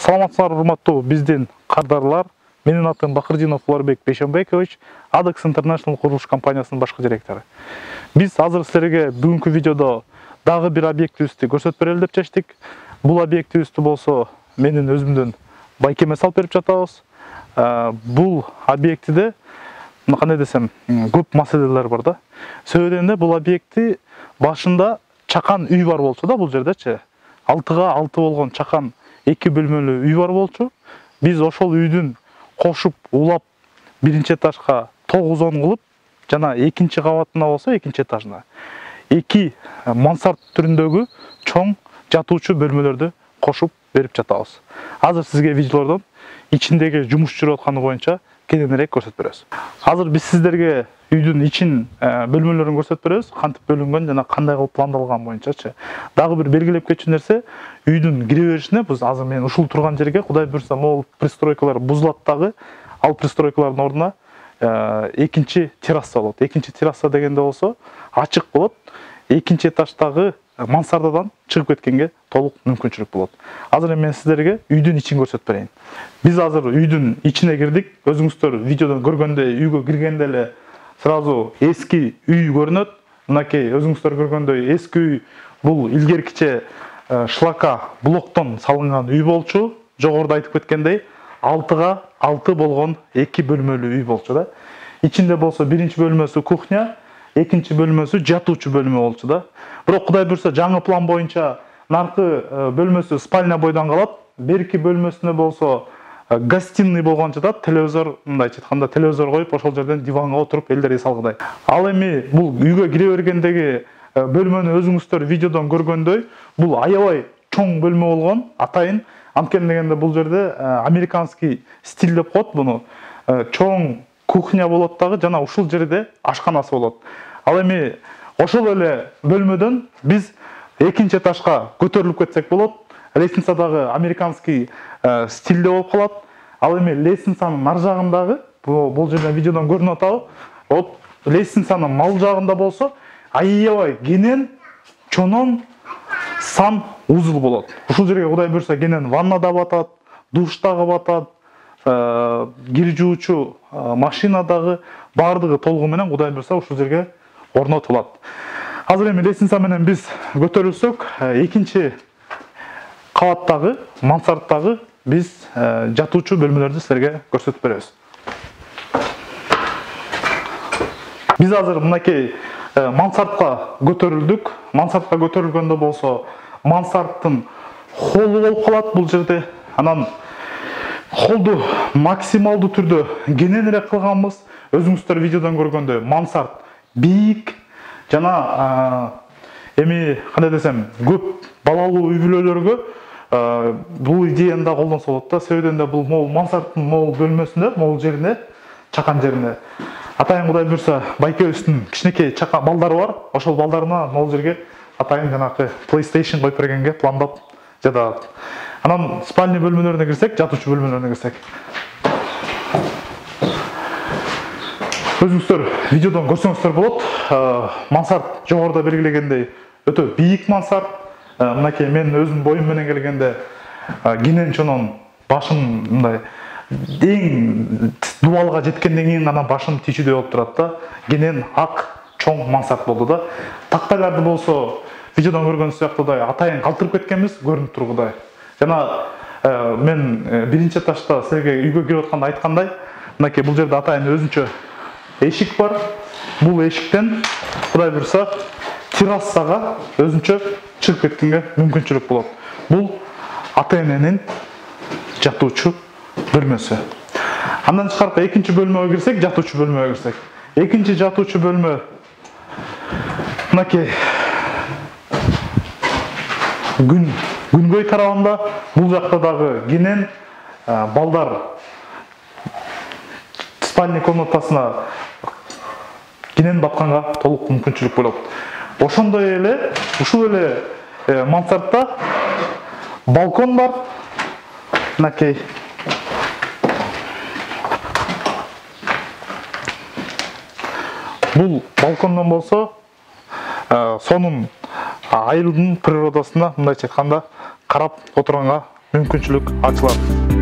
Саламатсыздар, урматтуу биздин кардарлар. Менин атым Бакырдинов Уларбек Бейшенбекович, ADEX International курулуш компаниясынын башкы директору. Биз азыр силерге бүгүнкү видеодо дагы бир объектибизди көрсөтүп берели деп чечтик. Бул объектибизди болсо менин өзүмдүн байкеме салып берип жатабыз. Бул объектиде кандай десем, көп маселелер бар да. Себебинен эле бул объекти башында чакан үй бар болчу да, бул жердечи. 6га 6 болгон чакан 2 бөлмөлүү үй бар болчу. Биз ошол үйдүн кошуп, улап, биринчи этажга 9-10 кылып, жана экинчи кабатына болсо экинчи этажына 2 мансард түрүндөгү чоң жатуучу бөлмөлөрдү кошуп берип жатабыз. Азыр сизге видеолордон ичиндеги жумуш жүрүп атканы боюнча кененирээк көрсөтүп беребиз. Азыр биз сиздерге үйдүн ичин бөлмөлөрүн көрсөтүп беребиз, кантип бөлүнгөн жана кандай кылып пландалган боюнчачы. Дагы бир белгилеп кетчү нерсе, үйдүн кире беришине биз азыр мен ушул турган жерге Кудай буйрса могул пристройкалар бузулат дагы, ал пристройкалардын ордуна экинчи терраса болот. Экинчи терраса дегенде болсо ачык болот. Экинчи этаждагы мансардадан чыгып кеткенге толук мүмкүнчүлүк болот. Азыр мен сиздерге үйдүн ичин көрсөтүп берейин. Биз азыр үйдүн ичине кирдик. Өзүңүздөр видеодон көргөндөй үйгө киргенде эле сразу эски үй көрүнөт. Мынакей өзүңүздөр көргөндөй эски үй бул илгеркиче шлака блоктон салынган үй болчу. Жогоруда айтып кеткендей 6га 6 болгон 2 бөлмөлүү үй болчу да. Ичинде болсо биринчи бөлмөсү кухня, экинчи бөлмөсү жатуучу бөлмө болчу да. Бирок Кудай буйрса жаңы план боюнча наркы бөлмөсү спальня бойдон калат. Берки бөлмөсүнө болсо гостиный болгон жатат. Телевизор, мындайча айтканда телевизор коюп, ошол жерден диванга отуруп элдер эс алгыдай. Ал эми бул үйгө кире бергендеги бөлмөнү өзүңүздөр видеодон көргөндөй, бул аябай чоң бөлмө болгон. Атайын анткени дегенде бул жерде американский стиль деп коет буну. Чоң кухня болот дагы, жана ушул жерде ашканасы болот. Ал эми ошол эле бөлмөдөн биз экинчи этажга көтөрүлүп кетсек болот. Лестница дагы американский стилде болуп калат. Ал эми лестницанын ар жагындагы, бул жерден видеодон көрүнүп атабы, вот лестницанын мал жагында болсо аябай кенен, чонон сан узул болот. Ушул жерге Кудай буйрса кенен ванна да батат, душ дагы батат, кир жуучу машина дагы, баардыгы толугу менен Кудай буйрса ушул жерге орнотулат. Азыр эми лестница менен биз көтөрүлсөк, экинчи кабаттагы, мансардтагы биз жатуучу бөлмөлөрдү силерге көрсөтүп беребиз. Биз азыр мынакей мансардка көтөрүлдүк. Мансардка көтөрүлгөндө болсо мансардтын холлу болуп калат бул жерде. Анан холду максималдуу түрдө кененирээк кылганбыз. Өзүңүздөр видеодон көргөндөй мансард бийик жана эми кандай десем, көп балалуу үй бүлөлөргө бул идеяны да колдонсо болот да. Себебинен да бул могул мансардтын могул бөлмөсүндө, могул жерине, чакан жерине атайын Кудай буйрса байкебиздин кичинекей чакан балдары бар. Ошол балдарына могул жерге атайын жанакы PlayStation коюп бергенге пландап жатат. Анан спальня бөлмөлөрүнө кирсек, жатуучу бөлмөлөрүнө кирсек. Өзүңүздөр видеодон көрсөңүздөр болот. Мансард жогоруда белгилегендей өтө бийик мансард. Мынакей мен өзүм боюм менен келгенде кенен чонон башым мындай эң дубалга жеткенден кийин гана башым тийчүдөй болуп турат да. Кенен ак чоң мансард болду да. Тактайларды болсо видеодон көргөн сыяктуудай атайын калтырып кеткенбиз, көрүнүп тургудай. Жана мен биринчи этажда силерге үйгө кирип атканда айткандай, мынакей бул жерде атайын өзүнчө эшик бар. Бул эшиктен Кудай буйрса террасага өзүнчө чыгып кеткенге мүмкүнчүлүк болот. Бул ата-эненин жатуучу бөлмөсү. Андан тышкаркы экинчи бөлмөгө кирсек, жатуучу бөлмөгө кирсек. Экинчи жатуучу бөлмө мынакей күнгөй тарабында. Бул жакта дагы кенен балдар спальня комнатасына кенен батканга толук мүмкүнчүлүк болот. Ошондой эле ушул эле мансардта балкон бар. Мынакей бул балкондон болсо сонун айылдын природасына мындайча айтканда карап отурганга мүмкүнчүлүк ачылат.